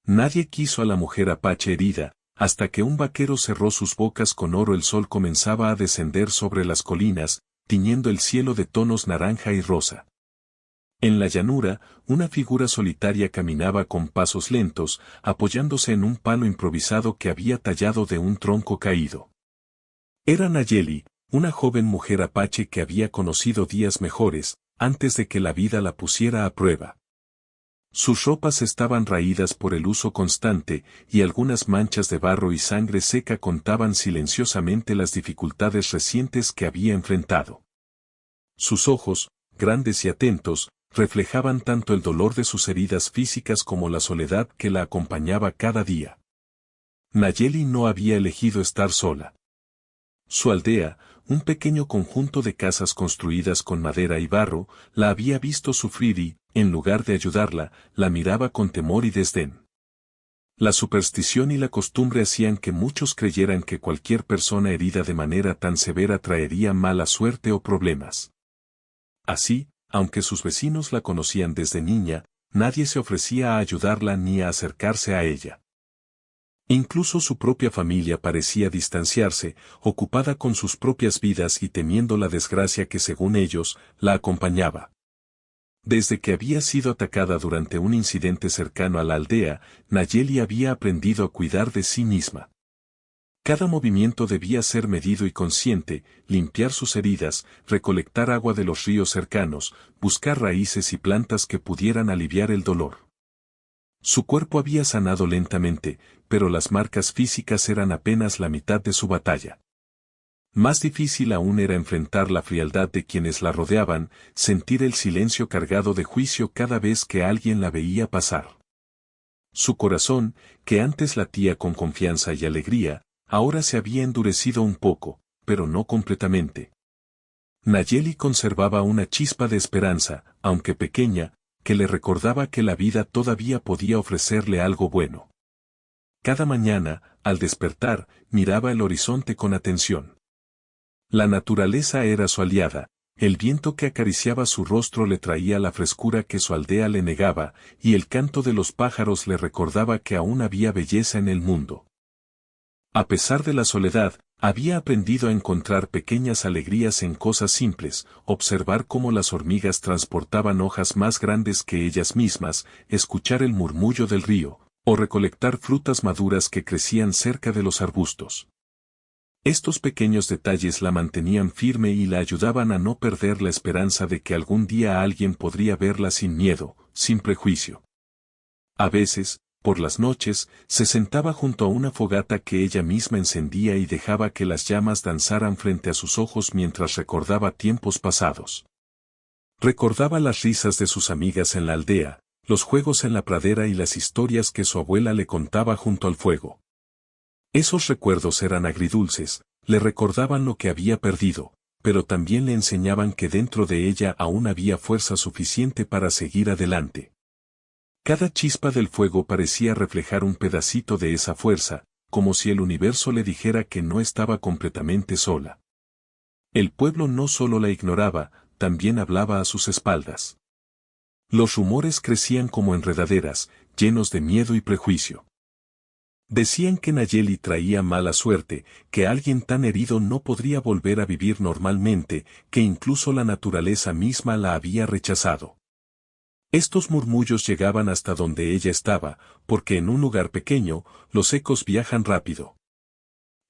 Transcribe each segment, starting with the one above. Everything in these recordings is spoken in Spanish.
Nadie quiso a la mujer apache herida, hasta que un vaquero cerró sus bocas con oro. El sol comenzaba a descender sobre las colinas, tiñendo el cielo de tonos naranja y rosa. En la llanura, una figura solitaria caminaba con pasos lentos, apoyándose en un palo improvisado que había tallado de un tronco caído. Era Nayeli, una joven mujer apache que había conocido días mejores, antes de que la vida la pusiera a prueba. Sus ropas estaban raídas por el uso constante, y algunas manchas de barro y sangre seca contaban silenciosamente las dificultades recientes que había enfrentado. Sus ojos, grandes y atentos, reflejaban tanto el dolor de sus heridas físicas como la soledad que la acompañaba cada día. Nayeli no había elegido estar sola. Su aldea, un pequeño conjunto de casas construidas con madera y barro, la había visto sufrir y, en lugar de ayudarla, la miraba con temor y desdén. La superstición y la costumbre hacían que muchos creyeran que cualquier persona herida de manera tan severa traería mala suerte o problemas. Así, aunque sus vecinos la conocían desde niña, nadie se ofrecía a ayudarla ni a acercarse a ella. Incluso su propia familia parecía distanciarse, ocupada con sus propias vidas y temiendo la desgracia que según ellos, la acompañaba. Desde que había sido atacada durante un incidente cercano a la aldea, Nayeli había aprendido a cuidar de sí misma. Cada movimiento debía ser medido y consciente, limpiar sus heridas, recolectar agua de los ríos cercanos, buscar raíces y plantas que pudieran aliviar el dolor. Su cuerpo había sanado lentamente, pero las marcas físicas eran apenas la mitad de su batalla. Más difícil aún era enfrentar la frialdad de quienes la rodeaban, sentir el silencio cargado de juicio cada vez que alguien la veía pasar. Su corazón, que antes latía con confianza y alegría, ahora se había endurecido un poco, pero no completamente. Nayeli conservaba una chispa de esperanza, aunque pequeña, que le recordaba que la vida todavía podía ofrecerle algo bueno. Cada mañana, al despertar, miraba el horizonte con atención. La naturaleza era su aliada, el viento que acariciaba su rostro le traía la frescura que su aldea le negaba, y el canto de los pájaros le recordaba que aún había belleza en el mundo. A pesar de la soledad, había aprendido a encontrar pequeñas alegrías en cosas simples, observar cómo las hormigas transportaban hojas más grandes que ellas mismas, escuchar el murmullo del río, o recolectar frutas maduras que crecían cerca de los arbustos. Estos pequeños detalles la mantenían firme y la ayudaban a no perder la esperanza de que algún día alguien podría verla sin miedo, sin prejuicio. A veces, por las noches, se sentaba junto a una fogata que ella misma encendía y dejaba que las llamas danzaran frente a sus ojos mientras recordaba tiempos pasados. Recordaba las risas de sus amigas en la aldea, los juegos en la pradera y las historias que su abuela le contaba junto al fuego. Esos recuerdos eran agridulces, le recordaban lo que había perdido, pero también le enseñaban que dentro de ella aún había fuerza suficiente para seguir adelante. Cada chispa del fuego parecía reflejar un pedacito de esa fuerza, como si el universo le dijera que no estaba completamente sola. El pueblo no solo la ignoraba, también hablaba a sus espaldas. Los rumores crecían como enredaderas, llenos de miedo y prejuicio. Decían que Nayeli traía mala suerte, que alguien tan herido no podría volver a vivir normalmente, que incluso la naturaleza misma la había rechazado. Estos murmullos llegaban hasta donde ella estaba, porque en un lugar pequeño, los ecos viajan rápido.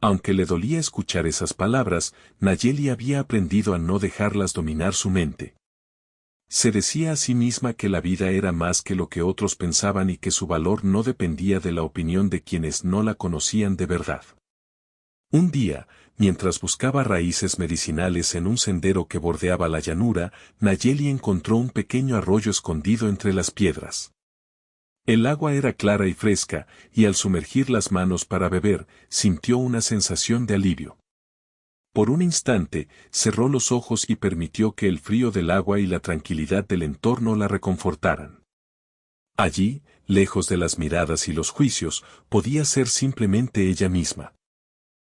Aunque le dolía escuchar esas palabras, Nayeli había aprendido a no dejarlas dominar su mente. Se decía a sí misma que la vida era más que lo que otros pensaban y que su valor no dependía de la opinión de quienes no la conocían de verdad. Un día, mientras buscaba raíces medicinales en un sendero que bordeaba la llanura, Nayeli encontró un pequeño arroyo escondido entre las piedras. El agua era clara y fresca, y al sumergir las manos para beber, sintió una sensación de alivio. Por un instante, cerró los ojos y permitió que el frío del agua y la tranquilidad del entorno la reconfortaran. Allí, lejos de las miradas y los juicios, podía ser simplemente ella misma.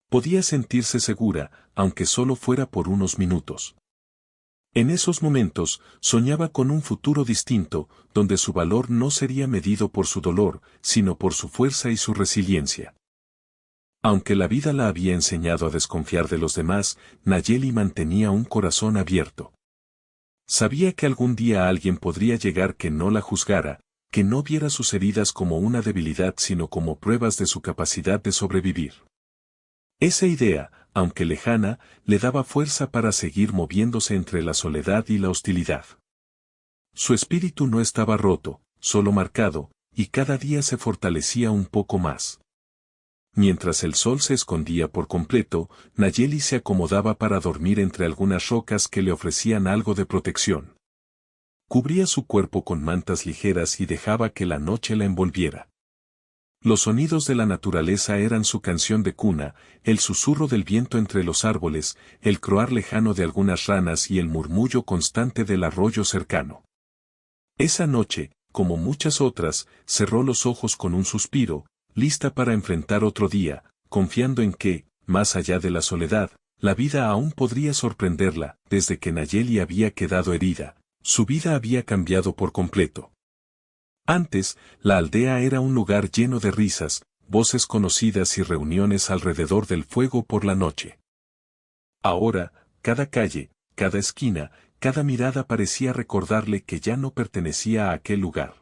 Podía sentirse segura, aunque solo fuera por unos minutos. En esos momentos, soñaba con un futuro distinto, donde su valor no sería medido por su dolor, sino por su fuerza y su resiliencia. Aunque la vida la había enseñado a desconfiar de los demás, Nayeli mantenía un corazón abierto. Sabía que algún día alguien podría llegar que no la juzgara, que no viera sus heridas como una debilidad sino como pruebas de su capacidad de sobrevivir. Esa idea, aunque lejana, le daba fuerza para seguir moviéndose entre la soledad y la hostilidad. Su espíritu no estaba roto, solo marcado, y cada día se fortalecía un poco más. Mientras el sol se escondía por completo, Nayeli se acomodaba para dormir entre algunas rocas que le ofrecían algo de protección. Cubría su cuerpo con mantas ligeras y dejaba que la noche la envolviera. Los sonidos de la naturaleza eran su canción de cuna, el susurro del viento entre los árboles, el croar lejano de algunas ranas y el murmullo constante del arroyo cercano. Esa noche, como muchas otras, cerró los ojos con un suspiro, lista para enfrentar otro día, confiando en que, más allá de la soledad, la vida aún podría sorprenderla. Desde que Nayeli había quedado herida, su vida había cambiado por completo. Antes, la aldea era un lugar lleno de risas, voces conocidas y reuniones alrededor del fuego por la noche. Ahora, cada calle, cada esquina, cada mirada parecía recordarle que ya no pertenecía a aquel lugar.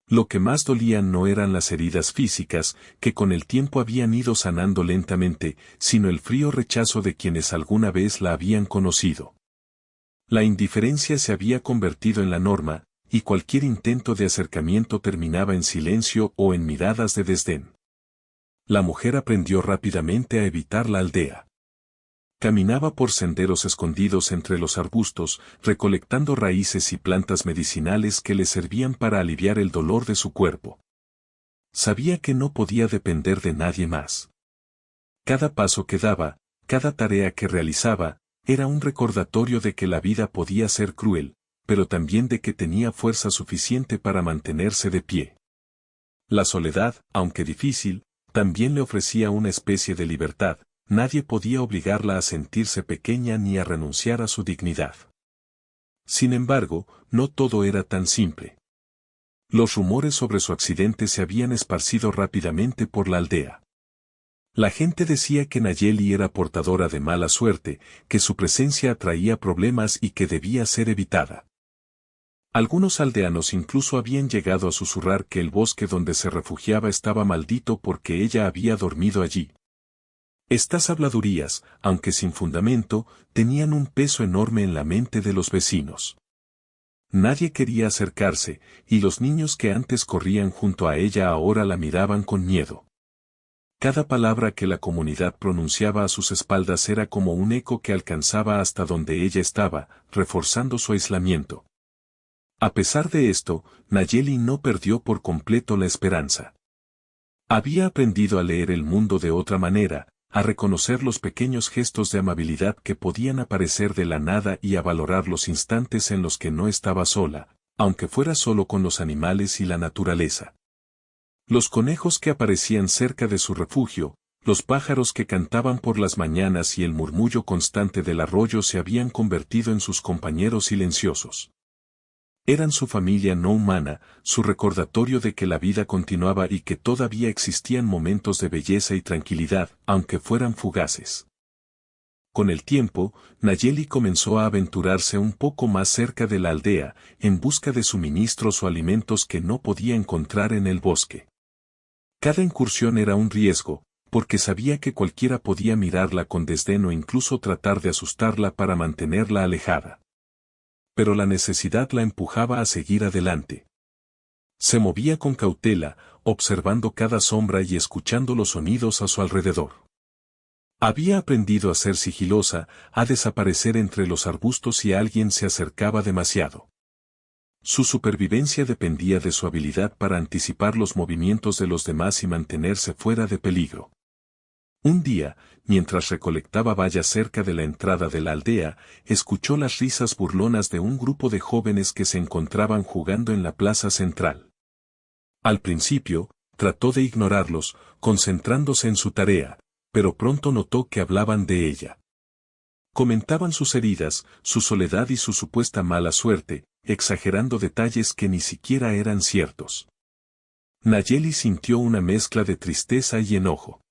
Lo que más dolía no eran las heridas físicas, que con el tiempo habían ido sanando lentamente, sino el frío rechazo de quienes alguna vez la habían conocido. La indiferencia se había convertido en la norma, y cualquier intento de acercamiento terminaba en silencio o en miradas de desdén. La mujer aprendió rápidamente a evitar la aldea. Caminaba por senderos escondidos entre los arbustos, recolectando raíces y plantas medicinales que le servían para aliviar el dolor de su cuerpo. Sabía que no podía depender de nadie más. Cada paso que daba, cada tarea que realizaba, era un recordatorio de que la vida podía ser cruel, pero también de que tenía fuerza suficiente para mantenerse de pie. La soledad, aunque difícil, también le ofrecía una especie de libertad. Nadie podía obligarla a sentirse pequeña ni a renunciar a su dignidad. Sin embargo, no todo era tan simple. Los rumores sobre su accidente se habían esparcido rápidamente por la aldea. La gente decía que Nayeli era portadora de mala suerte, que su presencia atraía problemas y que debía ser evitada. Algunos aldeanos incluso habían llegado a susurrar que el bosque donde se refugiaba estaba maldito porque ella había dormido allí. Estas habladurías, aunque sin fundamento, tenían un peso enorme en la mente de los vecinos. Nadie quería acercarse, y los niños que antes corrían junto a ella ahora la miraban con miedo. Cada palabra que la comunidad pronunciaba a sus espaldas era como un eco que alcanzaba hasta donde ella estaba, reforzando su aislamiento. A pesar de esto, Nayeli no perdió por completo la esperanza. Había aprendido a leer el mundo de otra manera, a reconocer los pequeños gestos de amabilidad que podían aparecer de la nada y a valorar los instantes en los que no estaba sola, aunque fuera solo con los animales y la naturaleza. Los conejos que aparecían cerca de su refugio, los pájaros que cantaban por las mañanas y el murmullo constante del arroyo se habían convertido en sus compañeros silenciosos. Eran su familia no humana, su recordatorio de que la vida continuaba y que todavía existían momentos de belleza y tranquilidad, aunque fueran fugaces. Con el tiempo, Nayeli comenzó a aventurarse un poco más cerca de la aldea, en busca de suministros o alimentos que no podía encontrar en el bosque. Cada incursión era un riesgo, porque sabía que cualquiera podía mirarla con desdén o incluso tratar de asustarla para mantenerla alejada. Pero la necesidad la empujaba a seguir adelante. Se movía con cautela, observando cada sombra y escuchando los sonidos a su alrededor. Había aprendido a ser sigilosa, a desaparecer entre los arbustos si alguien se acercaba demasiado. Su supervivencia dependía de su habilidad para anticipar los movimientos de los demás y mantenerse fuera de peligro. Un día, mientras recolectaba bayas cerca de la entrada de la aldea, escuchó las risas burlonas de un grupo de jóvenes que se encontraban jugando en la plaza central. Al principio, trató de ignorarlos, concentrándose en su tarea, pero pronto notó que hablaban de ella. Comentaban sus heridas, su soledad y su supuesta mala suerte, exagerando detalles que ni siquiera eran ciertos. Nayeli sintió una mezcla de tristeza y enojo.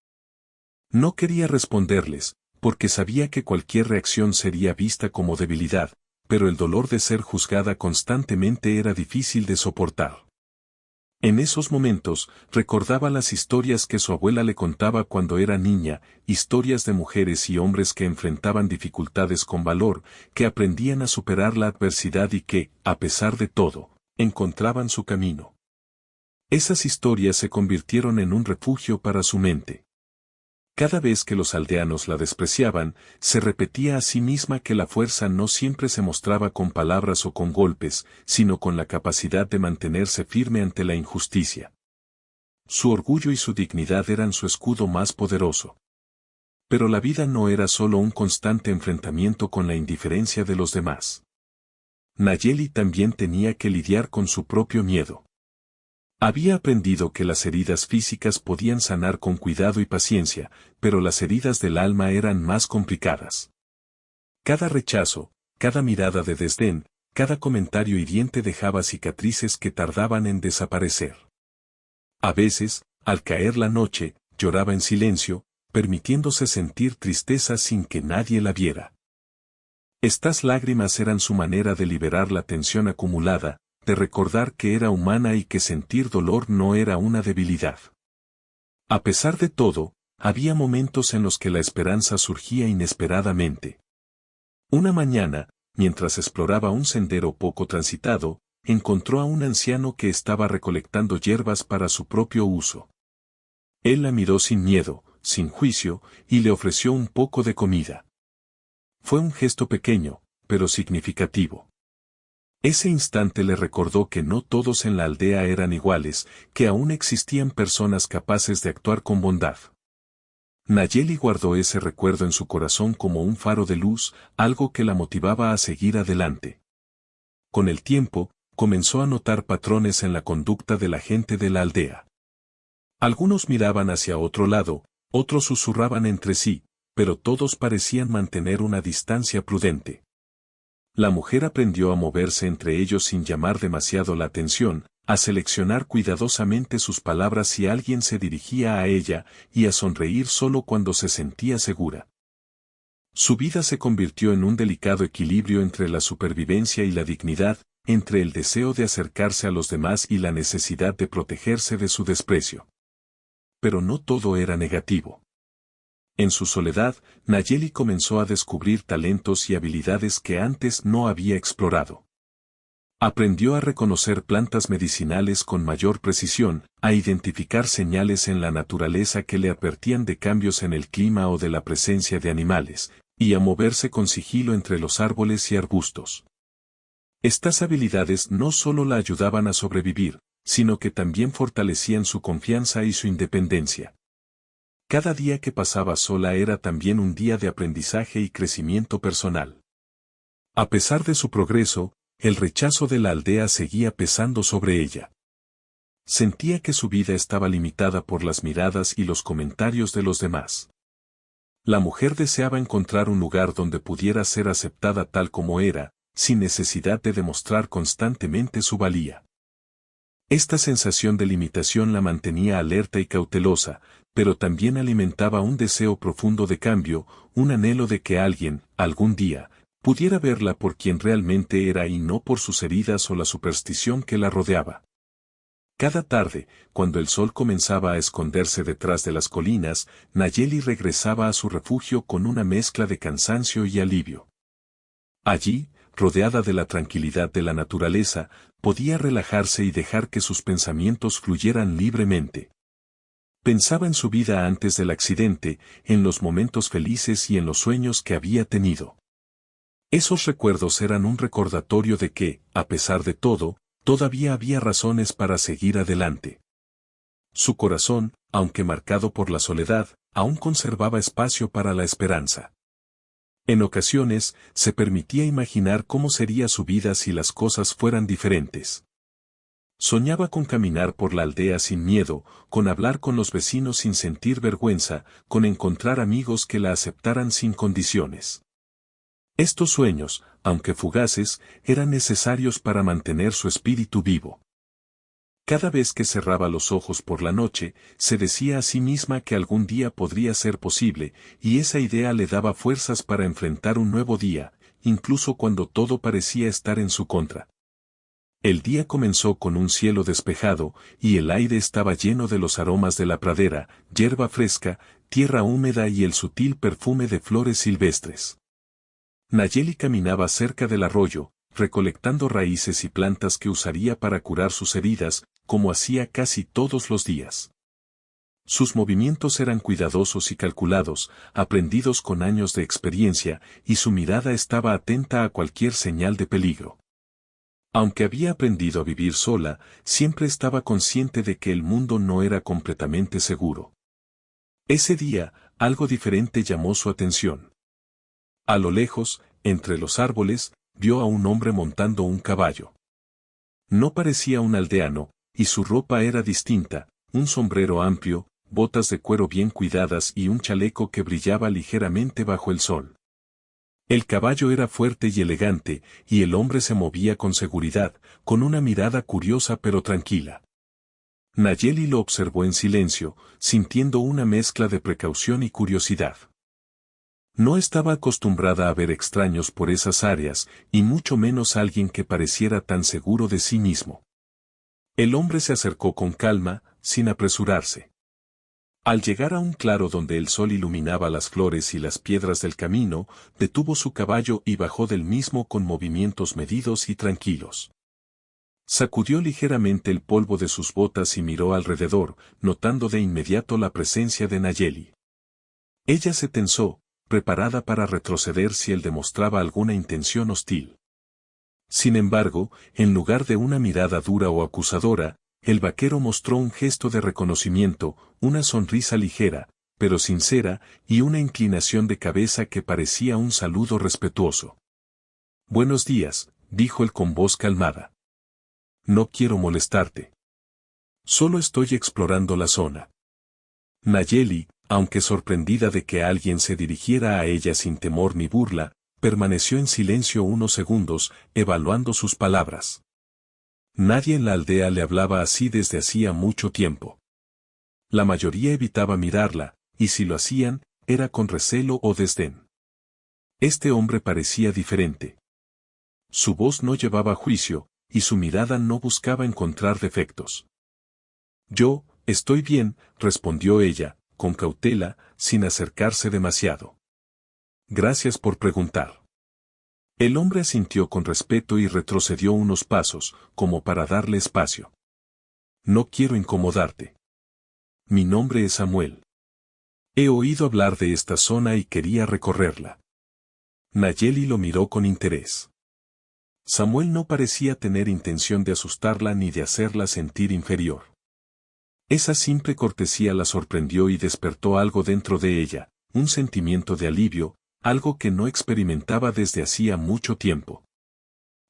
No quería responderles, porque sabía que cualquier reacción sería vista como debilidad, pero el dolor de ser juzgada constantemente era difícil de soportar. En esos momentos, recordaba las historias que su abuela le contaba cuando era niña, historias de mujeres y hombres que enfrentaban dificultades con valor, que aprendían a superar la adversidad y que, a pesar de todo, encontraban su camino. Esas historias se convirtieron en un refugio para su mente. Cada vez que los aldeanos la despreciaban, se repetía a sí misma que la fuerza no siempre se mostraba con palabras o con golpes, sino con la capacidad de mantenerse firme ante la injusticia. Su orgullo y su dignidad eran su escudo más poderoso. Pero la vida no era solo un constante enfrentamiento con la indiferencia de los demás. Nayeli también tenía que lidiar con su propio miedo. Había aprendido que las heridas físicas podían sanar con cuidado y paciencia, pero las heridas del alma eran más complicadas. Cada rechazo, cada mirada de desdén, cada comentario hiriente dejaba cicatrices que tardaban en desaparecer. A veces, al caer la noche, lloraba en silencio, permitiéndose sentir tristeza sin que nadie la viera. Estas lágrimas eran su manera de liberar la tensión acumulada, de recordar que era humana y que sentir dolor no era una debilidad. A pesar de todo, había momentos en los que la esperanza surgía inesperadamente. Una mañana, mientras exploraba un sendero poco transitado, encontró a un anciano que estaba recolectando hierbas para su propio uso. Él la miró sin miedo, sin juicio, y le ofreció un poco de comida. Fue un gesto pequeño, pero significativo. Ese instante le recordó que no todos en la aldea eran iguales, que aún existían personas capaces de actuar con bondad. Nayeli guardó ese recuerdo en su corazón como un faro de luz, algo que la motivaba a seguir adelante. Con el tiempo, comenzó a notar patrones en la conducta de la gente de la aldea. Algunos miraban hacia otro lado, otros susurraban entre sí, pero todos parecían mantener una distancia prudente. La mujer aprendió a moverse entre ellos sin llamar demasiado la atención, a seleccionar cuidadosamente sus palabras si alguien se dirigía a ella, y a sonreír solo cuando se sentía segura. Su vida se convirtió en un delicado equilibrio entre la supervivencia y la dignidad, entre el deseo de acercarse a los demás y la necesidad de protegerse de su desprecio. Pero no todo era negativo. En su soledad, Nayeli comenzó a descubrir talentos y habilidades que antes no había explorado. Aprendió a reconocer plantas medicinales con mayor precisión, a identificar señales en la naturaleza que le advertían de cambios en el clima o de la presencia de animales, y a moverse con sigilo entre los árboles y arbustos. Estas habilidades no solo la ayudaban a sobrevivir, sino que también fortalecían su confianza y su independencia. Cada día que pasaba sola era también un día de aprendizaje y crecimiento personal. A pesar de su progreso, el rechazo de la aldea seguía pesando sobre ella. Sentía que su vida estaba limitada por las miradas y los comentarios de los demás. La mujer deseaba encontrar un lugar donde pudiera ser aceptada tal como era, sin necesidad de demostrar constantemente su valía. Esta sensación de limitación la mantenía alerta y cautelosa, pero también alimentaba un deseo profundo de cambio, un anhelo de que alguien, algún día, pudiera verla por quien realmente era y no por sus heridas o la superstición que la rodeaba. Cada tarde, cuando el sol comenzaba a esconderse detrás de las colinas, Nayeli regresaba a su refugio con una mezcla de cansancio y alivio. Allí, rodeada de la tranquilidad de la naturaleza, podía relajarse y dejar que sus pensamientos fluyeran libremente. Pensaba en su vida antes del accidente, en los momentos felices y en los sueños que había tenido. Esos recuerdos eran un recordatorio de que, a pesar de todo, todavía había razones para seguir adelante. Su corazón, aunque marcado por la soledad, aún conservaba espacio para la esperanza. En ocasiones, se permitía imaginar cómo sería su vida si las cosas fueran diferentes. Soñaba con caminar por la aldea sin miedo, con hablar con los vecinos sin sentir vergüenza, con encontrar amigos que la aceptaran sin condiciones. Estos sueños, aunque fugaces, eran necesarios para mantener su espíritu vivo. Cada vez que cerraba los ojos por la noche, se decía a sí misma que algún día podría ser posible, y esa idea le daba fuerzas para enfrentar un nuevo día, incluso cuando todo parecía estar en su contra. El día comenzó con un cielo despejado, y el aire estaba lleno de los aromas de la pradera, hierba fresca, tierra húmeda y el sutil perfume de flores silvestres. Nayeli caminaba cerca del arroyo, recolectando raíces y plantas que usaría para curar sus heridas, como hacía casi todos los días. Sus movimientos eran cuidadosos y calculados, aprendidos con años de experiencia, y su mirada estaba atenta a cualquier señal de peligro. Aunque había aprendido a vivir sola, siempre estaba consciente de que el mundo no era completamente seguro. Ese día, algo diferente llamó su atención. A lo lejos, entre los árboles, vio a un hombre montando un caballo. No parecía un aldeano, y su ropa era distinta, un sombrero amplio, botas de cuero bien cuidadas y un chaleco que brillaba ligeramente bajo el sol. El caballo era fuerte y elegante, y el hombre se movía con seguridad, con una mirada curiosa pero tranquila. Nayeli lo observó en silencio, sintiendo una mezcla de precaución y curiosidad. No estaba acostumbrada a ver extraños por esas áreas, y mucho menos alguien que pareciera tan seguro de sí mismo. El hombre se acercó con calma, sin apresurarse. Al llegar a un claro donde el sol iluminaba las flores y las piedras del camino, detuvo su caballo y bajó del mismo con movimientos medidos y tranquilos. Sacudió ligeramente el polvo de sus botas y miró alrededor, notando de inmediato la presencia de Nayeli. Ella se tensó, preparada para retroceder si él demostraba alguna intención hostil. Sin embargo, en lugar de una mirada dura o acusadora, el vaquero mostró un gesto de reconocimiento, una sonrisa ligera, pero sincera, y una inclinación de cabeza que parecía un saludo respetuoso. «Buenos días», dijo él con voz calmada. «No quiero molestarte. Solo estoy explorando la zona». Nayeli, aunque sorprendida de que alguien se dirigiera a ella sin temor ni burla, permaneció en silencio unos segundos, evaluando sus palabras. Nadie en la aldea le hablaba así desde hacía mucho tiempo. La mayoría evitaba mirarla, y si lo hacían, era con recelo o desdén. Este hombre parecía diferente. Su voz no llevaba juicio, y su mirada no buscaba encontrar defectos. «Yo, estoy bien», respondió ella, con cautela, sin acercarse demasiado. «Gracias por preguntar». El hombre asintió con respeto y retrocedió unos pasos, como para darle espacio. «No quiero incomodarte. Mi nombre es Samuel. He oído hablar de esta zona y quería recorrerla». Nayeli lo miró con interés. Samuel no parecía tener intención de asustarla ni de hacerla sentir inferior. Esa simple cortesía la sorprendió y despertó algo dentro de ella, un sentimiento de alivio, algo que no experimentaba desde hacía mucho tiempo.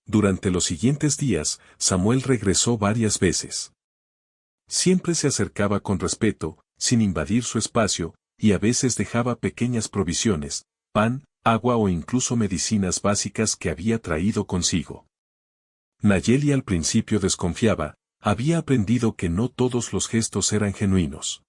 Durante los siguientes días, Samuel regresó varias veces. Siempre se acercaba con respeto, sin invadir su espacio, y a veces dejaba pequeñas provisiones, pan, agua o incluso medicinas básicas que había traído consigo. Nayeli al principio desconfiaba, había aprendido que no todos los gestos eran genuinos.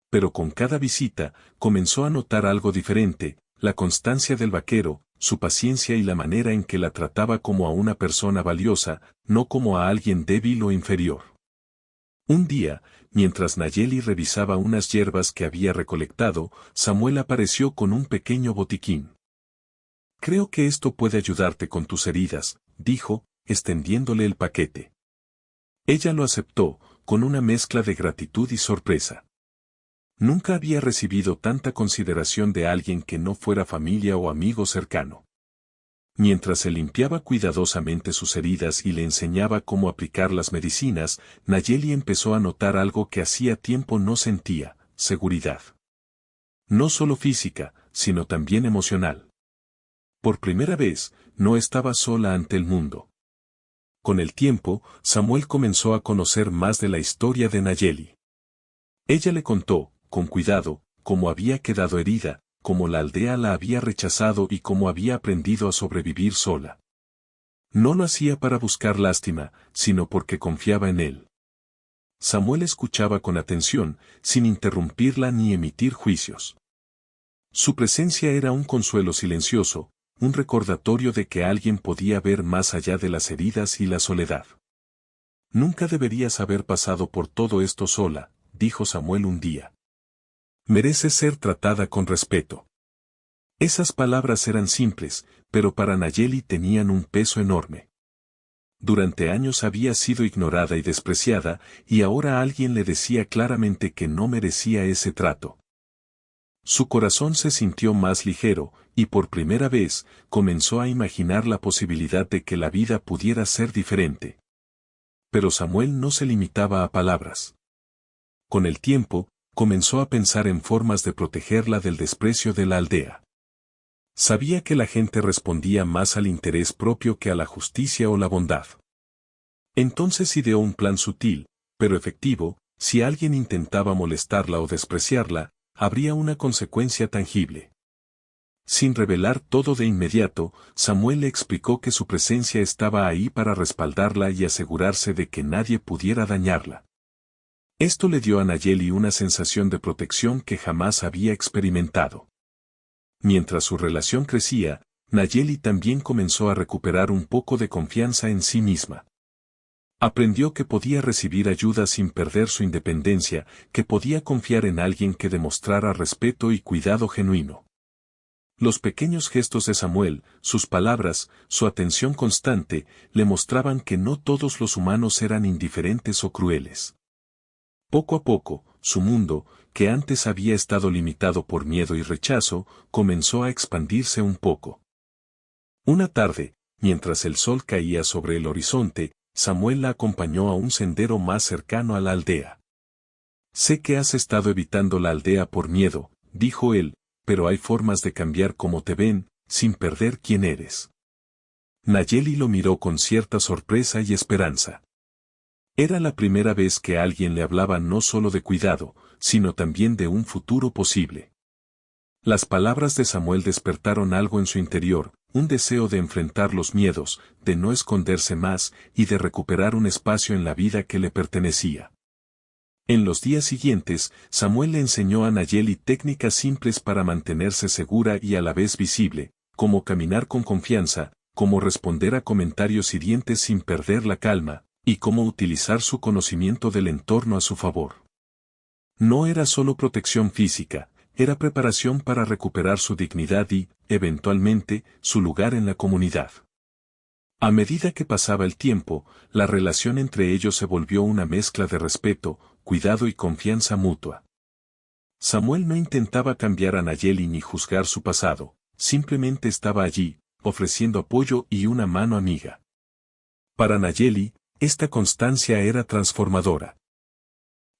Pero con cada visita, comenzó a notar algo diferente, la constancia del vaquero, su paciencia y la manera en que la trataba como a una persona valiosa, no como a alguien débil o inferior. Un día, mientras Nayeli revisaba unas hierbas que había recolectado, Samuel apareció con un pequeño botiquín. «Creo que esto puede ayudarte con tus heridas», dijo, extendiéndole el paquete. Ella lo aceptó, con una mezcla de gratitud y sorpresa. Nunca había recibido tanta consideración de alguien que no fuera familia o amigo cercano. Mientras se limpiaba cuidadosamente sus heridas y le enseñaba cómo aplicar las medicinas, Nayeli empezó a notar algo que hacía tiempo no sentía: seguridad. No solo física, sino también emocional. Por primera vez, no estaba sola ante el mundo. Con el tiempo, Samuel comenzó a conocer más de la historia de Nayeli. Ella le contó, con cuidado, cómo había quedado herida, como la aldea la había rechazado y cómo había aprendido a sobrevivir sola. No lo hacía para buscar lástima, sino porque confiaba en él. Samuel escuchaba con atención, sin interrumpirla ni emitir juicios. Su presencia era un consuelo silencioso, un recordatorio de que alguien podía ver más allá de las heridas y la soledad. Nunca deberías haber pasado por todo esto sola, dijo Samuel un día. Mereces ser tratada con respeto. Esas palabras eran simples, pero para Nayeli tenían un peso enorme. Durante años había sido ignorada y despreciada, y ahora alguien le decía claramente que no merecía ese trato. Su corazón se sintió más ligero, y por primera vez, comenzó a imaginar la posibilidad de que la vida pudiera ser diferente. Pero Samuel no se limitaba a palabras. Con el tiempo, comenzó a pensar en formas de protegerla del desprecio de la aldea. Sabía que la gente respondía más al interés propio que a la justicia o la bondad. Entonces ideó un plan sutil, pero efectivo: si alguien intentaba molestarla o despreciarla, habría una consecuencia tangible. Sin revelar todo de inmediato, Samuel le explicó que su presencia estaba ahí para respaldarla y asegurarse de que nadie pudiera dañarla. Esto le dio a Nayeli una sensación de protección que jamás había experimentado. Mientras su relación crecía, Nayeli también comenzó a recuperar un poco de confianza en sí misma. Aprendió que podía recibir ayuda sin perder su independencia, que podía confiar en alguien que demostrara respeto y cuidado genuino. Los pequeños gestos de Samuel, sus palabras, su atención constante, le mostraban que no todos los humanos eran indiferentes o crueles. Poco a poco, su mundo, que antes había estado limitado por miedo y rechazo, comenzó a expandirse un poco. Una tarde, mientras el sol caía sobre el horizonte, Samuel la acompañó a un sendero más cercano a la aldea. Sé que has estado evitando la aldea por miedo, dijo él, pero hay formas de cambiar cómo te ven, sin perder quién eres. Nayeli lo miró con cierta sorpresa y esperanza. Era la primera vez que alguien le hablaba no solo de cuidado, sino también de un futuro posible. Las palabras de Samuel despertaron algo en su interior, un deseo de enfrentar los miedos, de no esconderse más y de recuperar un espacio en la vida que le pertenecía. En los días siguientes, Samuel le enseñó a Nayeli técnicas simples para mantenerse segura y a la vez visible, como caminar con confianza, cómo responder a comentarios hirientes sin perder la calma, y cómo utilizar su conocimiento del entorno a su favor. No era solo protección física, era preparación para recuperar su dignidad y, eventualmente, su lugar en la comunidad. A medida que pasaba el tiempo, la relación entre ellos se volvió una mezcla de respeto, cuidado y confianza mutua. Samuel no intentaba cambiar a Nayeli ni juzgar su pasado, simplemente estaba allí, ofreciendo apoyo y una mano amiga. Para Nayeli, esta constancia era transformadora.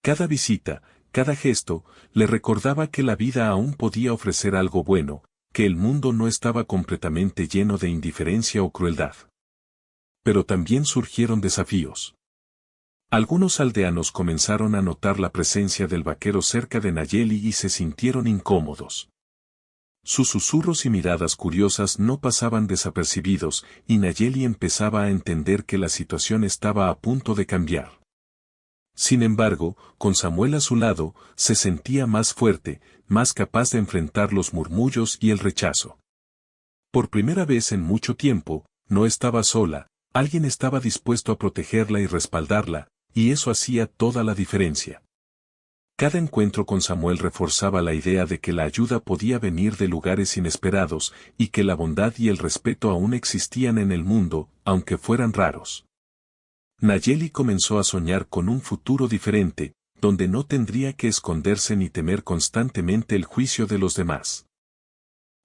Cada visita, cada gesto, le recordaba que la vida aún podía ofrecer algo bueno, que el mundo no estaba completamente lleno de indiferencia o crueldad. Pero también surgieron desafíos. Algunos aldeanos comenzaron a notar la presencia del vaquero cerca de Nayeli y se sintieron incómodos. Sus susurros y miradas curiosas no pasaban desapercibidos, y Nayeli empezaba a entender que la situación estaba a punto de cambiar. Sin embargo, con Samuel a su lado, se sentía más fuerte, más capaz de enfrentar los murmullos y el rechazo. Por primera vez en mucho tiempo, no estaba sola, alguien estaba dispuesto a protegerla y respaldarla, y eso hacía toda la diferencia. Cada encuentro con Samuel reforzaba la idea de que la ayuda podía venir de lugares inesperados, y que la bondad y el respeto aún existían en el mundo, aunque fueran raros. Nayeli comenzó a soñar con un futuro diferente, donde no tendría que esconderse ni temer constantemente el juicio de los demás.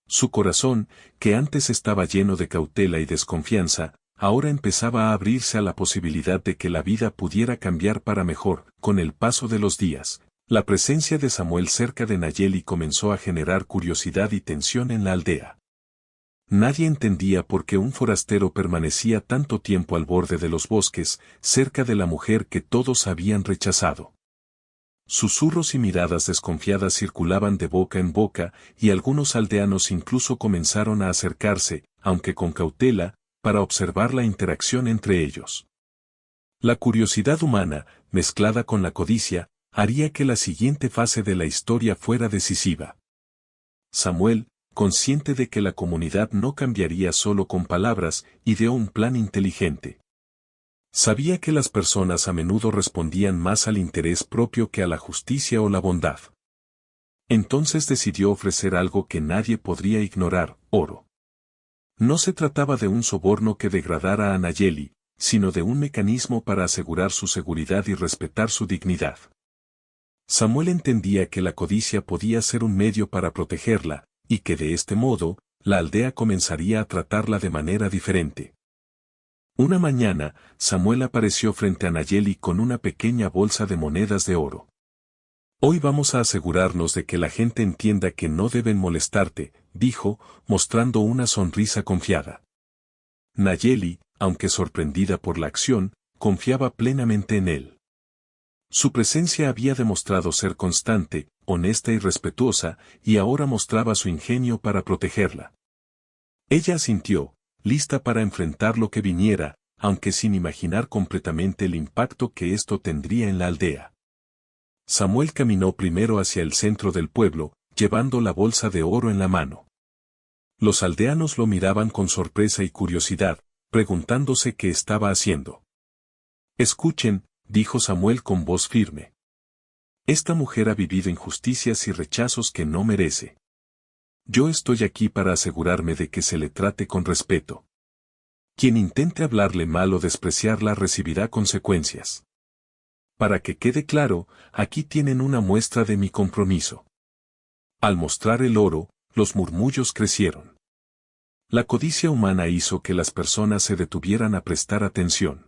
Su corazón, que antes estaba lleno de cautela y desconfianza, ahora empezaba a abrirse a la posibilidad de que la vida pudiera cambiar para mejor. Con el paso de los días, la presencia de Samuel cerca de Nayeli comenzó a generar curiosidad y tensión en la aldea. Nadie entendía por qué un forastero permanecía tanto tiempo al borde de los bosques, cerca de la mujer que todos habían rechazado. Susurros y miradas desconfiadas circulaban de boca en boca, y algunos aldeanos incluso comenzaron a acercarse, aunque con cautela, para observar la interacción entre ellos. La curiosidad humana, mezclada con la codicia, haría que la siguiente fase de la historia fuera decisiva. Samuel, consciente de que la comunidad no cambiaría solo con palabras, ideó un plan inteligente. Sabía que las personas a menudo respondían más al interés propio que a la justicia o la bondad. Entonces decidió ofrecer algo que nadie podría ignorar: oro. No se trataba de un soborno que degradara a Nayeli, sino de un mecanismo para asegurar su seguridad y respetar su dignidad. Samuel entendía que la codicia podía ser un medio para protegerla, y que de este modo, la aldea comenzaría a tratarla de manera diferente. Una mañana, Samuel apareció frente a Nayeli con una pequeña bolsa de monedas de oro. «Hoy vamos a asegurarnos de que la gente entienda que no deben molestarte», dijo, mostrando una sonrisa confiada. Nayeli, aunque sorprendida por la acción, confiaba plenamente en él. Su presencia había demostrado ser constante, honesta y respetuosa, y ahora mostraba su ingenio para protegerla. Ella asintió, lista para enfrentar lo que viniera, aunque sin imaginar completamente el impacto que esto tendría en la aldea. Samuel caminó primero hacia el centro del pueblo, llevando la bolsa de oro en la mano. Los aldeanos lo miraban con sorpresa y curiosidad, preguntándose qué estaba haciendo. «Escuchen», dijo Samuel con voz firme. «Esta mujer ha vivido injusticias y rechazos que no merece. Yo estoy aquí para asegurarme de que se le trate con respeto. Quien intente hablarle mal o despreciarla recibirá consecuencias. Para que quede claro, aquí tienen una muestra de mi compromiso». Al mostrar el oro, los murmullos crecieron. La codicia humana hizo que las personas se detuvieran a prestar atención.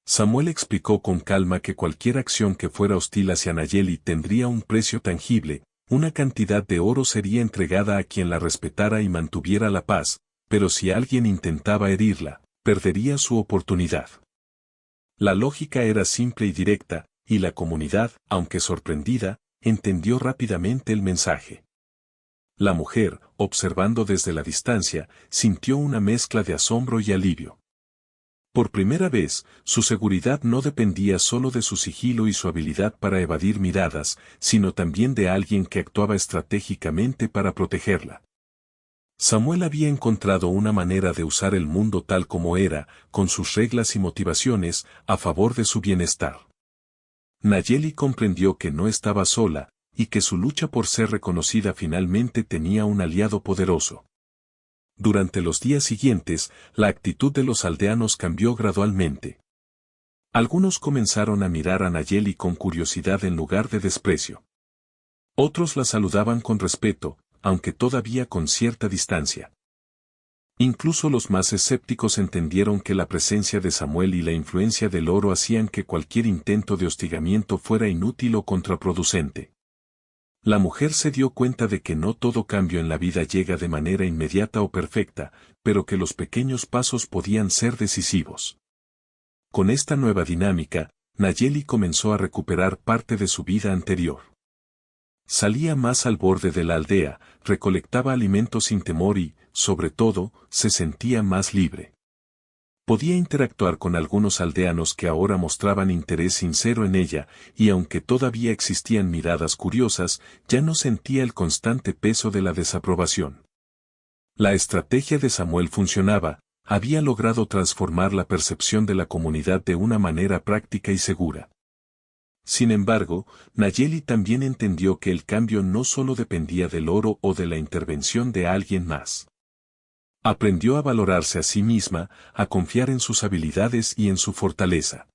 Samuel explicó con calma que cualquier acción que fuera hostil hacia Nayeli tendría un precio tangible. Una cantidad de oro sería entregada a quien la respetara y mantuviera la paz, pero si alguien intentaba herirla, perdería su oportunidad. La lógica era simple y directa, y la comunidad, aunque sorprendida, entendió rápidamente el mensaje. La mujer, observando desde la distancia, sintió una mezcla de asombro y alivio. Por primera vez, su seguridad no dependía solo de su sigilo y su habilidad para evadir miradas, sino también de alguien que actuaba estratégicamente para protegerla. Samuel había encontrado una manera de usar el mundo tal como era, con sus reglas y motivaciones, a favor de su bienestar. Nayeli comprendió que no estaba sola, y que su lucha por ser reconocida finalmente tenía un aliado poderoso. Durante los días siguientes, la actitud de los aldeanos cambió gradualmente. Algunos comenzaron a mirar a Nayeli con curiosidad en lugar de desprecio. Otros la saludaban con respeto, aunque todavía con cierta distancia. Incluso los más escépticos entendieron que la presencia de Samuel y la influencia del oro hacían que cualquier intento de hostigamiento fuera inútil o contraproducente. La mujer se dio cuenta de que no todo cambio en la vida llega de manera inmediata o perfecta, pero que los pequeños pasos podían ser decisivos. Con esta nueva dinámica, Nayeli comenzó a recuperar parte de su vida anterior. Salía más al borde de la aldea, recolectaba alimentos sin temor y, sobre todo, se sentía más libre. Podía interactuar con algunos aldeanos que ahora mostraban interés sincero en ella, y aunque todavía existían miradas curiosas, ya no sentía el constante peso de la desaprobación. La estrategia de Samuel funcionaba, había logrado transformar la percepción de la comunidad de una manera práctica y segura. Sin embargo, Nayeli también entendió que el cambio no solo dependía del oro o de la intervención de alguien más. Aprendió a valorarse a sí misma, a confiar en sus habilidades y en su fortaleza.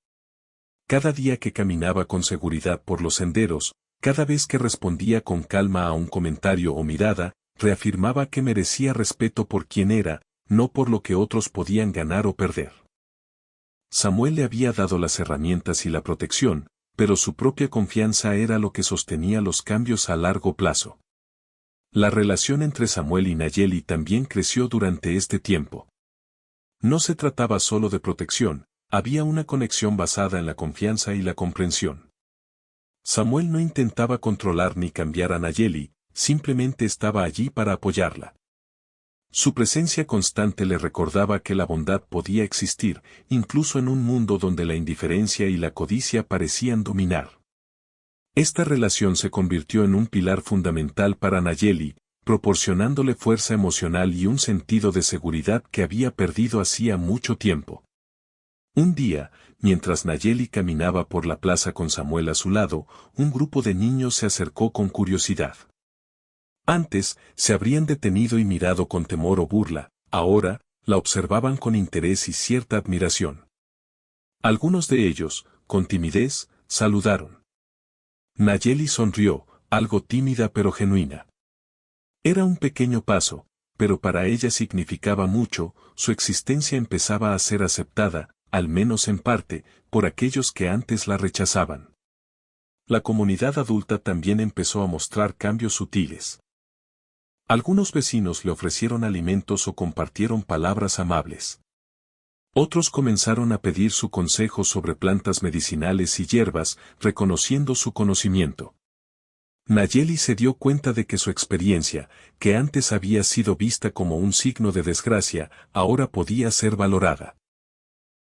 Cada día que caminaba con seguridad por los senderos, cada vez que respondía con calma a un comentario o mirada, reafirmaba que merecía respeto por quien era, no por lo que otros podían ganar o perder. Samuel le había dado las herramientas y la protección, pero su propia confianza era lo que sostenía los cambios a largo plazo. La relación entre Samuel y Nayeli también creció durante este tiempo. No se trataba solo de protección, había una conexión basada en la confianza y la comprensión. Samuel no intentaba controlar ni cambiar a Nayeli, simplemente estaba allí para apoyarla. Su presencia constante le recordaba que la bondad podía existir, incluso en un mundo donde la indiferencia y la codicia parecían dominar. Esta relación se convirtió en un pilar fundamental para Nayeli, proporcionándole fuerza emocional y un sentido de seguridad que había perdido hacía mucho tiempo. Un día, mientras Nayeli caminaba por la plaza con Samuel a su lado, un grupo de niños se acercó con curiosidad. Antes, se habrían detenido y mirado con temor o burla, ahora, la observaban con interés y cierta admiración. Algunos de ellos, con timidez, saludaron. Nayeli sonrió, algo tímida pero genuina. Era un pequeño paso, pero para ella significaba mucho, su existencia empezaba a ser aceptada, al menos en parte, por aquellos que antes la rechazaban. La comunidad adulta también empezó a mostrar cambios sutiles. Algunos vecinos le ofrecieron alimentos o compartieron palabras amables. Otros comenzaron a pedir su consejo sobre plantas medicinales y hierbas, reconociendo su conocimiento. Nayeli se dio cuenta de que su experiencia, que antes había sido vista como un signo de desgracia, ahora podía ser valorada.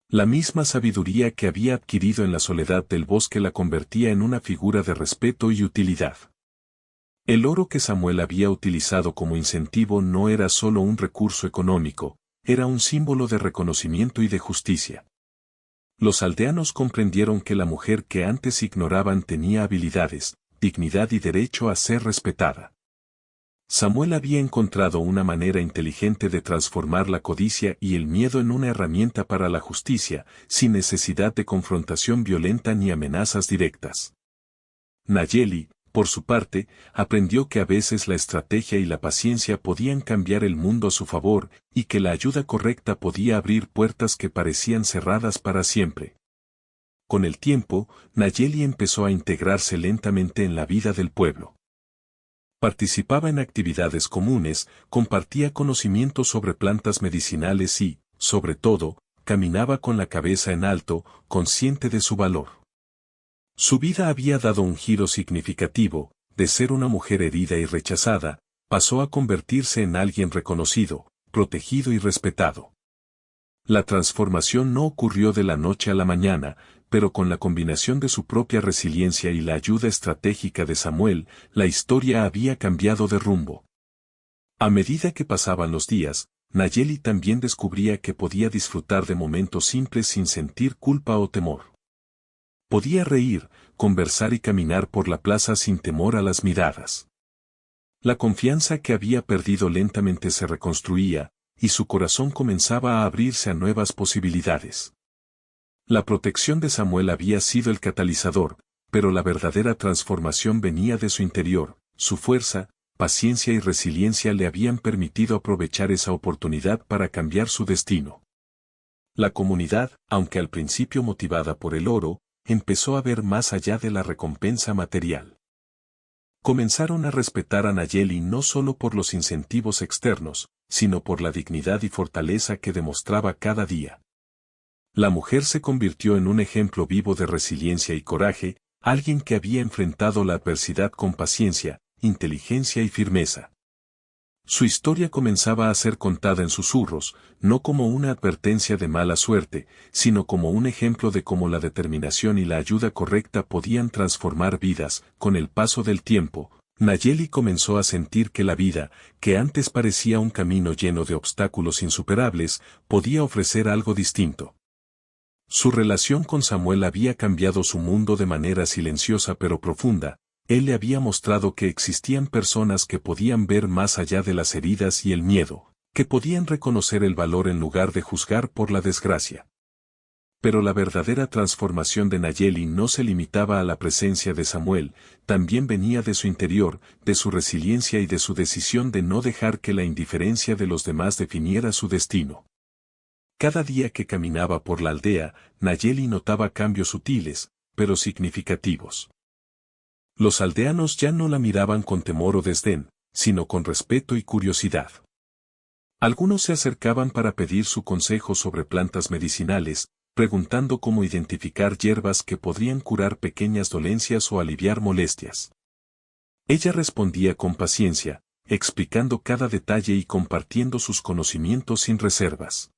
La misma sabiduría que había adquirido en la soledad del bosque la convertía en una figura de respeto y utilidad. El oro que Samuel había utilizado como incentivo no era solo un recurso económico, era un símbolo de reconocimiento y de justicia. Los aldeanos comprendieron que la mujer que antes ignoraban tenía habilidades, dignidad y derecho a ser respetada. Samuel había encontrado una manera inteligente de transformar la codicia y el miedo en una herramienta para la justicia, sin necesidad de confrontación violenta ni amenazas directas. Nayeli, por su parte, aprendió que a veces la estrategia y la paciencia podían cambiar el mundo a su favor, y que la ayuda correcta podía abrir puertas que parecían cerradas para siempre. Con el tiempo, Nayeli empezó a integrarse lentamente en la vida del pueblo. Participaba en actividades comunes, compartía conocimientos sobre plantas medicinales y, sobre todo, caminaba con la cabeza en alto, consciente de su valor. Su vida había dado un giro significativo, de ser una mujer herida y rechazada, pasó a convertirse en alguien reconocido, protegido y respetado. La transformación no ocurrió de la noche a la mañana, pero con la combinación de su propia resiliencia y la ayuda estratégica de Samuel, la historia había cambiado de rumbo. A medida que pasaban los días, Nayeli también descubría que podía disfrutar de momentos simples sin sentir culpa o temor. Podía reír, conversar y caminar por la plaza sin temor a las miradas. La confianza que había perdido lentamente se reconstruía, y su corazón comenzaba a abrirse a nuevas posibilidades. La protección de Samuel había sido el catalizador, pero la verdadera transformación venía de su interior, su fuerza, paciencia y resiliencia le habían permitido aprovechar esa oportunidad para cambiar su destino. La comunidad, aunque al principio motivada por el oro, empezó a ver más allá de la recompensa material. Comenzaron a respetar a Nayeli no solo por los incentivos externos, sino por la dignidad y fortaleza que demostraba cada día. La mujer se convirtió en un ejemplo vivo de resiliencia y coraje, alguien que había enfrentado la adversidad con paciencia, inteligencia y firmeza. Su historia comenzaba a ser contada en susurros, no como una advertencia de mala suerte, sino como un ejemplo de cómo la determinación y la ayuda correcta podían transformar vidas. Con el paso del tiempo, Nayeli comenzó a sentir que la vida, que antes parecía un camino lleno de obstáculos insuperables, podía ofrecer algo distinto. Su relación con Samuel había cambiado su mundo de manera silenciosa pero profunda. Él le había mostrado que existían personas que podían ver más allá de las heridas y el miedo, que podían reconocer el valor en lugar de juzgar por la desgracia. Pero la verdadera transformación de Nayeli no se limitaba a la presencia de Samuel, también venía de su interior, de su resiliencia y de su decisión de no dejar que la indiferencia de los demás definiera su destino. Cada día que caminaba por la aldea, Nayeli notaba cambios sutiles, pero significativos. Los aldeanos ya no la miraban con temor o desdén, sino con respeto y curiosidad. Algunos se acercaban para pedir su consejo sobre plantas medicinales, preguntando cómo identificar hierbas que podrían curar pequeñas dolencias o aliviar molestias. Ella respondía con paciencia, explicando cada detalle y compartiendo sus conocimientos sin reservas.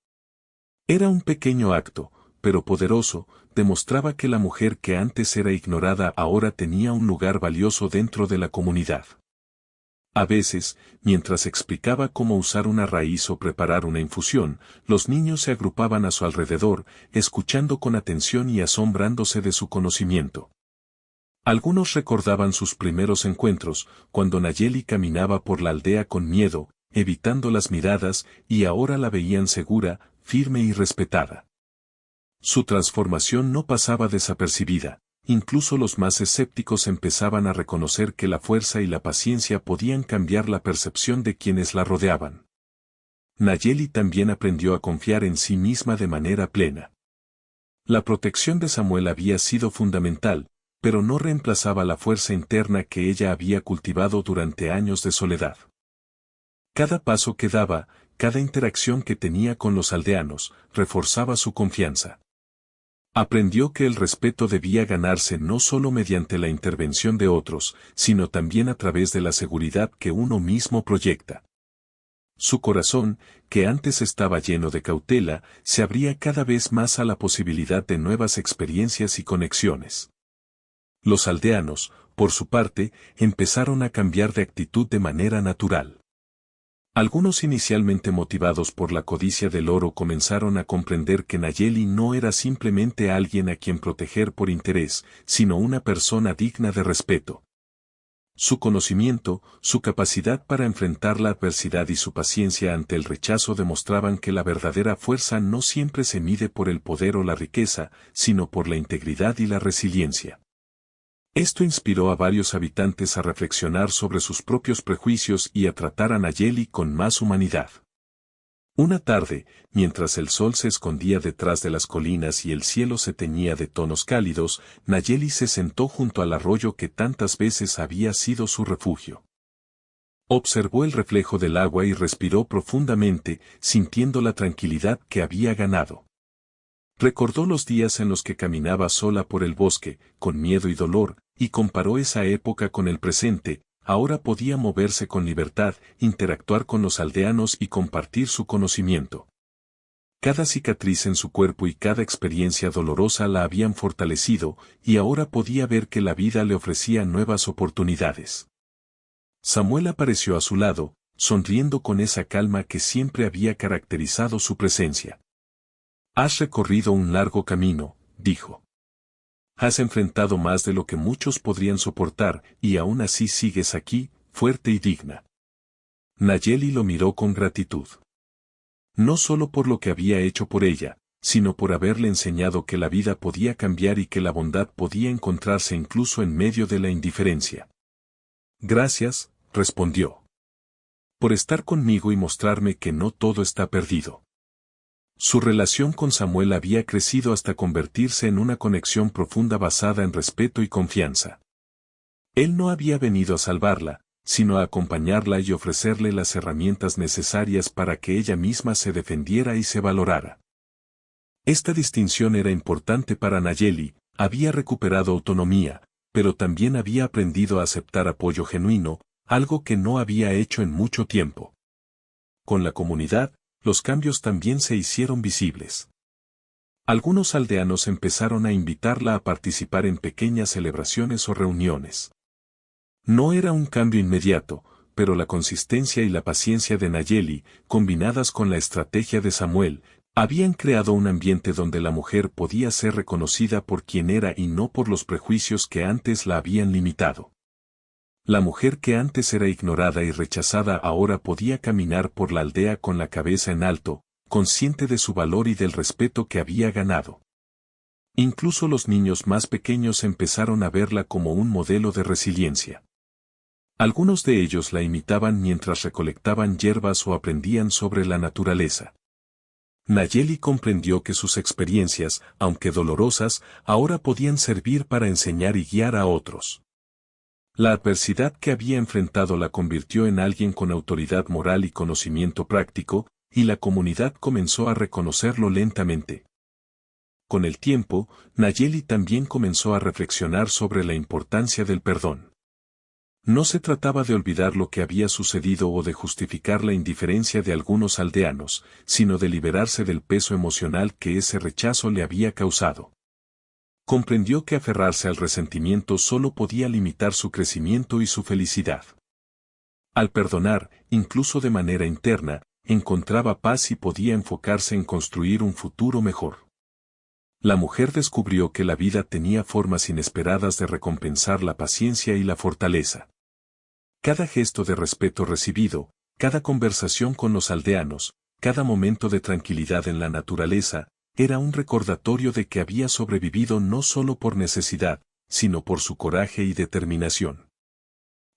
Era un pequeño acto, pero poderoso, demostraba que la mujer que antes era ignorada ahora tenía un lugar valioso dentro de la comunidad. A veces, mientras explicaba cómo usar una raíz o preparar una infusión, los niños se agrupaban a su alrededor, escuchando con atención y asombrándose de su conocimiento. Algunos recordaban sus primeros encuentros, cuando Nayeli caminaba por la aldea con miedo, evitando las miradas, y ahora la veían segura, firme y respetada. Su transformación no pasaba desapercibida, incluso los más escépticos empezaban a reconocer que la fuerza y la paciencia podían cambiar la percepción de quienes la rodeaban. Nayeli también aprendió a confiar en sí misma de manera plena. La protección de Samuel había sido fundamental, pero no reemplazaba la fuerza interna que ella había cultivado durante años de soledad. Cada paso que daba, cada interacción que tenía con los aldeanos, reforzaba su confianza. Aprendió que el respeto debía ganarse no solo mediante la intervención de otros, sino también a través de la seguridad que uno mismo proyecta. Su corazón, que antes estaba lleno de cautela, se abría cada vez más a la posibilidad de nuevas experiencias y conexiones. Los aldeanos, por su parte, empezaron a cambiar de actitud de manera natural. Algunos inicialmente motivados por la codicia del oro comenzaron a comprender que Nayeli no era simplemente alguien a quien proteger por interés, sino una persona digna de respeto. Su conocimiento, su capacidad para enfrentar la adversidad y su paciencia ante el rechazo demostraban que la verdadera fuerza no siempre se mide por el poder o la riqueza, sino por la integridad y la resiliencia. Esto inspiró a varios habitantes a reflexionar sobre sus propios prejuicios y a tratar a Nayeli con más humanidad. Una tarde, mientras el sol se escondía detrás de las colinas y el cielo se teñía de tonos cálidos, Nayeli se sentó junto al arroyo que tantas veces había sido su refugio. Observó el reflejo del agua y respiró profundamente, sintiendo la tranquilidad que había ganado. Recordó los días en los que caminaba sola por el bosque, con miedo y dolor, y comparó esa época con el presente. Ahora podía moverse con libertad, interactuar con los aldeanos y compartir su conocimiento. Cada cicatriz en su cuerpo y cada experiencia dolorosa la habían fortalecido, y ahora podía ver que la vida le ofrecía nuevas oportunidades. Samuel apareció a su lado, sonriendo con esa calma que siempre había caracterizado su presencia. «Has recorrido un largo camino», dijo. «Has enfrentado más de lo que muchos podrían soportar, y aún así sigues aquí, fuerte y digna». Nayeli lo miró con gratitud. No solo por lo que había hecho por ella, sino por haberle enseñado que la vida podía cambiar y que la bondad podía encontrarse incluso en medio de la indiferencia. «Gracias», respondió. «Por estar conmigo y mostrarme que no todo está perdido». Su relación con Samuel había crecido hasta convertirse en una conexión profunda basada en respeto y confianza. Él no había venido a salvarla, sino a acompañarla y ofrecerle las herramientas necesarias para que ella misma se defendiera y se valorara. Esta distinción era importante para Nayeli, había recuperado autonomía, pero también había aprendido a aceptar apoyo genuino, algo que no había hecho en mucho tiempo. Con la comunidad, los cambios también se hicieron visibles. Algunos aldeanos empezaron a invitarla a participar en pequeñas celebraciones o reuniones. No era un cambio inmediato, pero la consistencia y la paciencia de Nayeli, combinadas con la estrategia de Samuel, habían creado un ambiente donde la mujer podía ser reconocida por quien era y no por los prejuicios que antes la habían limitado. La mujer que antes era ignorada y rechazada ahora podía caminar por la aldea con la cabeza en alto, consciente de su valor y del respeto que había ganado. Incluso los niños más pequeños empezaron a verla como un modelo de resiliencia. Algunos de ellos la imitaban mientras recolectaban hierbas o aprendían sobre la naturaleza. Nayeli comprendió que sus experiencias, aunque dolorosas, ahora podían servir para enseñar y guiar a otros. La adversidad que había enfrentado la convirtió en alguien con autoridad moral y conocimiento práctico, y la comunidad comenzó a reconocerlo lentamente. Con el tiempo, Nayeli también comenzó a reflexionar sobre la importancia del perdón. No se trataba de olvidar lo que había sucedido o de justificar la indiferencia de algunos aldeanos, sino de liberarse del peso emocional que ese rechazo le había causado. Comprendió que aferrarse al resentimiento solo podía limitar su crecimiento y su felicidad. Al perdonar, incluso de manera interna, encontraba paz y podía enfocarse en construir un futuro mejor. La mujer descubrió que la vida tenía formas inesperadas de recompensar la paciencia y la fortaleza. Cada gesto de respeto recibido, cada conversación con los aldeanos, cada momento de tranquilidad en la naturaleza, era un recordatorio de que había sobrevivido no solo por necesidad, sino por su coraje y determinación.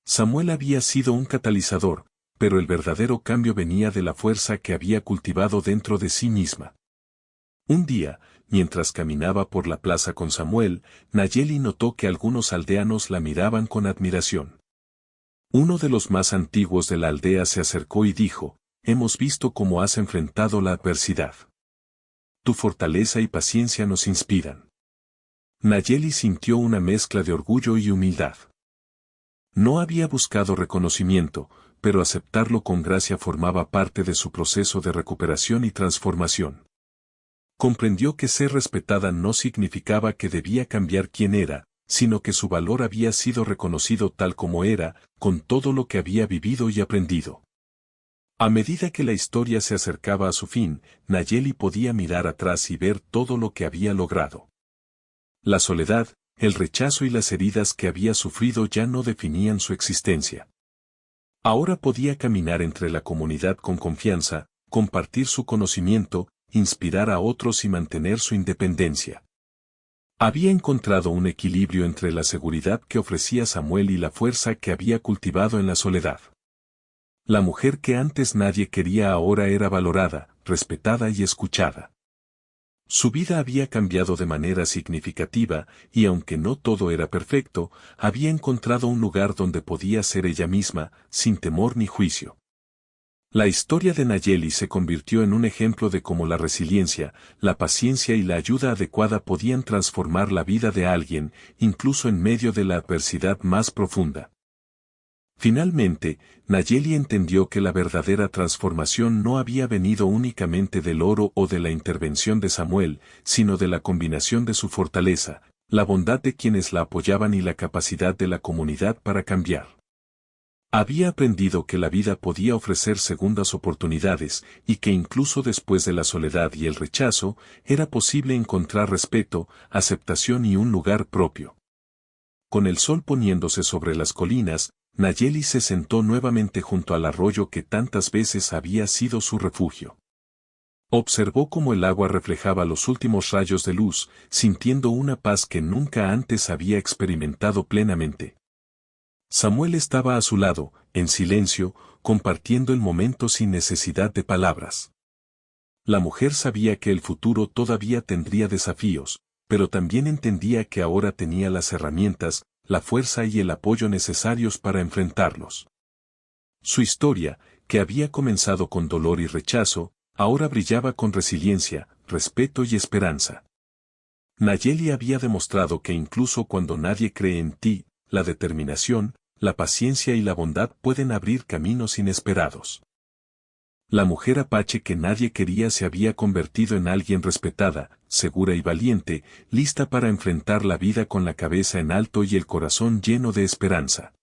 Samuel había sido un catalizador, pero el verdadero cambio venía de la fuerza que había cultivado dentro de sí misma. Un día, mientras caminaba por la plaza con Samuel, Nayeli notó que algunos aldeanos la miraban con admiración. Uno de los más antiguos de la aldea se acercó y dijo: «Hemos visto cómo has enfrentado la adversidad. Tu fortaleza y paciencia nos inspiran». Nayeli sintió una mezcla de orgullo y humildad. No había buscado reconocimiento, pero aceptarlo con gracia formaba parte de su proceso de recuperación y transformación. Comprendió que ser respetada no significaba que debía cambiar quién era, sino que su valor había sido reconocido tal como era, con todo lo que había vivido y aprendido. A medida que la historia se acercaba a su fin, Nayeli podía mirar atrás y ver todo lo que había logrado. La soledad, el rechazo y las heridas que había sufrido ya no definían su existencia. Ahora podía caminar entre la comunidad con confianza, compartir su conocimiento, inspirar a otros y mantener su independencia. Había encontrado un equilibrio entre la seguridad que ofrecía Samuel y la fuerza que había cultivado en la soledad. La mujer que antes nadie quería ahora era valorada, respetada y escuchada. Su vida había cambiado de manera significativa, y aunque no todo era perfecto, había encontrado un lugar donde podía ser ella misma, sin temor ni juicio. La historia de Nayeli se convirtió en un ejemplo de cómo la resiliencia, la paciencia y la ayuda adecuada podían transformar la vida de alguien, incluso en medio de la adversidad más profunda. Finalmente, Nayeli entendió que la verdadera transformación no había venido únicamente del oro o de la intervención de Samuel, sino de la combinación de su fortaleza, la bondad de quienes la apoyaban y la capacidad de la comunidad para cambiar. Había aprendido que la vida podía ofrecer segundas oportunidades y que incluso después de la soledad y el rechazo, era posible encontrar respeto, aceptación y un lugar propio. Con el sol poniéndose sobre las colinas, Nayeli se sentó nuevamente junto al arroyo que tantas veces había sido su refugio. Observó cómo el agua reflejaba los últimos rayos de luz, sintiendo una paz que nunca antes había experimentado plenamente. Samuel estaba a su lado, en silencio, compartiendo el momento sin necesidad de palabras. La mujer sabía que el futuro todavía tendría desafíos, pero también entendía que ahora tenía las herramientas, la fuerza y el apoyo necesarios para enfrentarlos. Su historia, que había comenzado con dolor y rechazo, ahora brillaba con resiliencia, respeto y esperanza. Nayeli había demostrado que incluso cuando nadie cree en ti, la determinación, la paciencia y la bondad pueden abrir caminos inesperados. La mujer apache que nadie quería se había convertido en alguien respetada, segura y valiente, lista para enfrentar la vida con la cabeza en alto y el corazón lleno de esperanza.